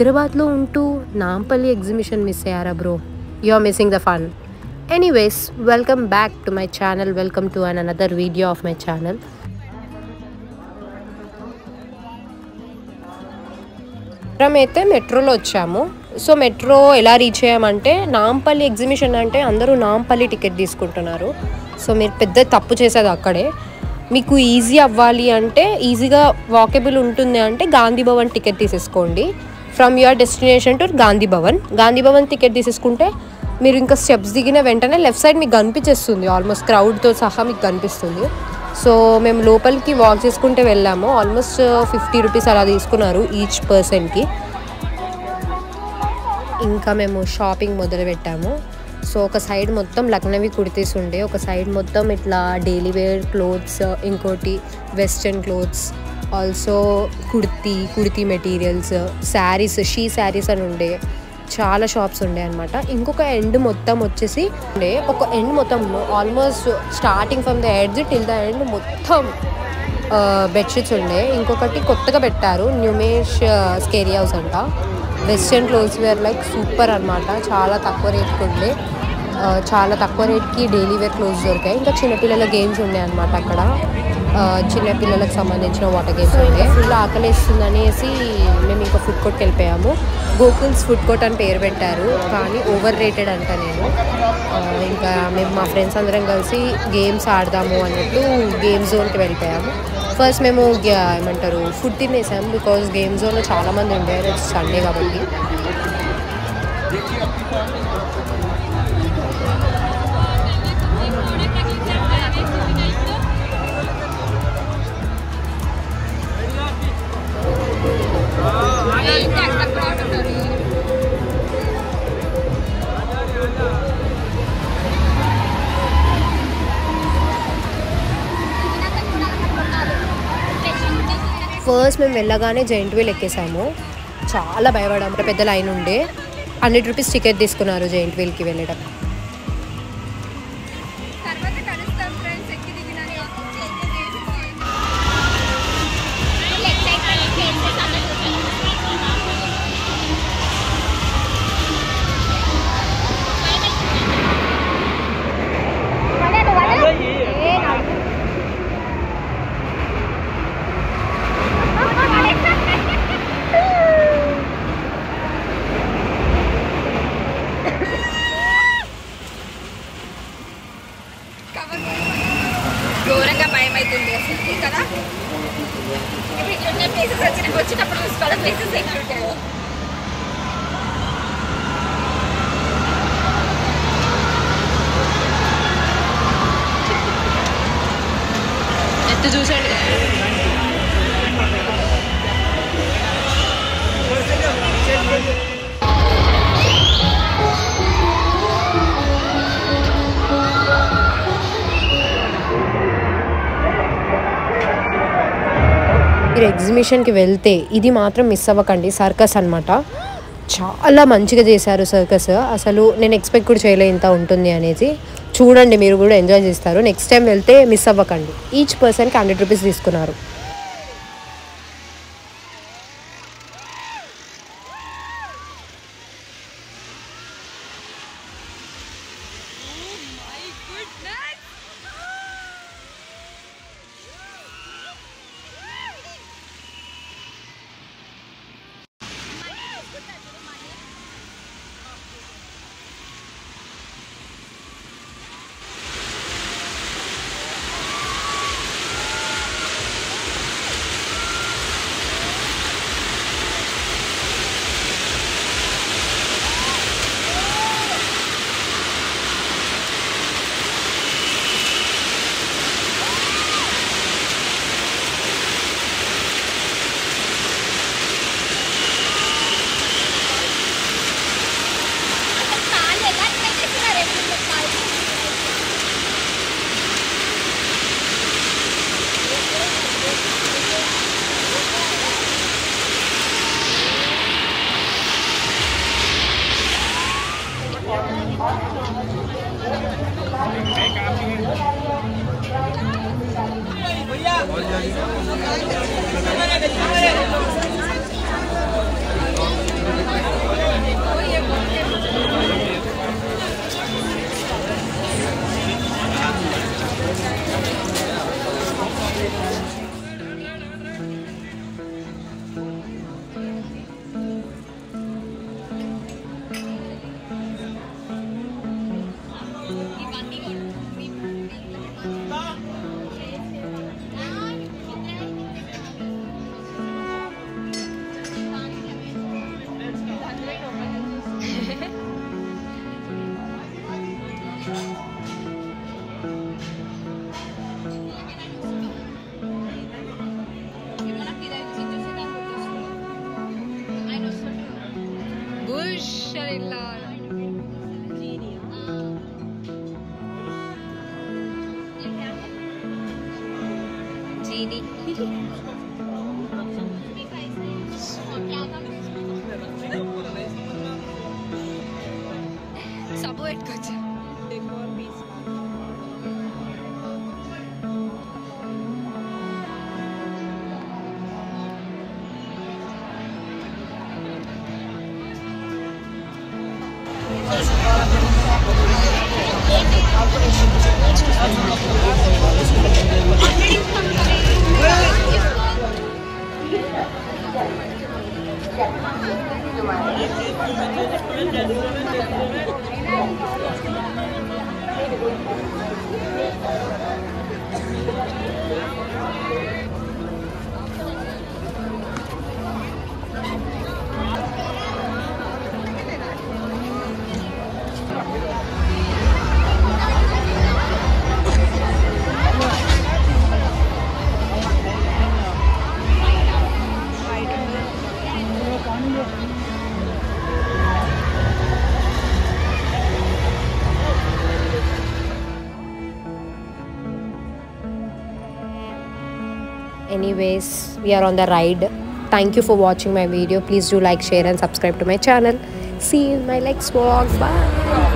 హైదరాబాద్లో ఉంటూ Nampally exhibition miss అయ్యారా bro? You are missing the fun. Anyways, welcome back to my channel. Welcome to another video of my channel. అయితే మెట్రోలో వచ్చాము. So metro ఎలా reach అయ్యామంటే, నాంపల్లి ఎగ్జిబిషన్ అంటే అందరూ నాంపల్లి టికెట్ తీసుకుంటున్నారు. సో మీరు పెద్ద తప్పు చేసేది అక్కడే. మీకు ఈజీ అవ్వాలి అంటే, ఈజీగా వాకబుల్ ఉంటుంది అంటే గాంధీ భవన్ టికెట్ తీసేసుకోండి. From your destination to Gandhi Bhavan ticket తీసేసుకుంటే మీరు ఇంకా స్టెప్స్ దిగిన వెంటనే లెఫ్ట్ సైడ్ మీకు కనిపించేస్తుంది. ఆల్మోస్ట్ క్రౌడ్తో సహా మీకు కనిపిస్తుంది. సో మేము లోపలికి వాక్ చేసుకుంటే వెళ్ళాము. ఆల్మోస్ట్ 50 రూపీస్ అలా తీసుకున్నారు ఈచ్ పర్సన్కి. ఇంకా మేము షాపింగ్ మొదలు పెట్టాము. సో ఒక సైడ్ మొత్తం లక్నవీ కుర్తీస్ ఉండే, ఒక సైడ్ మొత్తం ఇట్లా డైలీ వేర్ క్లోత్స్, ఇంకోటి western clothes, also kurti materials, saris, she saris అని ఉండే చాలా షాప్స్ ఉండే అనమాట. ఇంకొక ఎండ్ మొత్తం వచ్చేసి ఒక ఎండ్ మొత్తం almost starting from the edge till the end మొత్తం బెడ్షీట్స్ ఉండే. ఇంకొకటి కొత్తగా పెట్టారు, న్యూమేష్ స్కేరీ హౌస్ అంట. Western clothes wear like super అనమాట. చాలా తక్కువ రేట్కి ఉండే, చాలా తక్కువ రేట్కి డైలీ వేర్ క్లోత్స్ దొరికాయి. ఇంకా చిన్నపిల్లల గేమ్స్ ఉండే అనమాట అక్కడ. చిన్నపిల్లలకు సంబంధించిన వాటర్ గేమ్స్ ఉండే. ఫుల్ ఆకలిస్తుంది అనేసి మేము ఇంకా ఫుడ్ కోర్ట్కి వెళ్ళిపోయాము. గోకుల్స్ ఫుడ్ కోర్ట్ అని పేరు పెట్టారు, కానీ ఓవర్ రేటెడ్ అంట. నేను ఇంకా మేము మా ఫ్రెండ్స్ అందరం కలిసి గేమ్స్ ఆడదాము అన్నట్టు గేమ్ జోన్కి వెళ్ళిపోయాము. ఫస్ట్ మేము ఏమంటారు ఫుడ్ తినేసాము, బికాజ్ గేమ్ జోన్లో చాలామంది ఉండారు, సండే కాబట్టి. ఫస్ట్ మేము వెళ్ళగానే జైంట్ వీల్ ఎక్కేసాము. చాలా భయపడాము, పెద్ద లైన్ ఉండే. 100 రూపీస్ టికెట్ తీసుకున్నారు జైంట్ వీల్కి వెళ్ళడం. ఘోరంగా భయం అవుతుంది అసలు కదా. ఇప్పుడు ప్లేసెస్ వచ్చినప్పుడు చూసుకోవాలి, ప్లేసెస్ ఎట్లుంటాయో. ఎత్తు చూసండి. మీరు ఎగ్జిబిషన్కి వెళ్తే ఇది మాత్రం మిస్ అవ్వకండి. సర్కస్ అనమాట, చాలా మంచిగా చేశారు సర్కస్. అసలు నేను ఎక్స్పెక్ట్ కూడా చేయలేదు ఇంత ఉంటుంది అనేది. చూడండి, మీరు కూడా ఎంజాయ్ చేస్తారు. నెక్స్ట్ టైం వెళ్తే మిస్ అవ్వకండి. ఈచ్ పర్సన్కి 100 రూపీస్ తీసుకున్నారు. Bush Genie. Sabu etkochu. Anyways, we are on the ride. Thank you for watching my video. Please do like, share and subscribe to my channel. See you in my next vlog. Bye.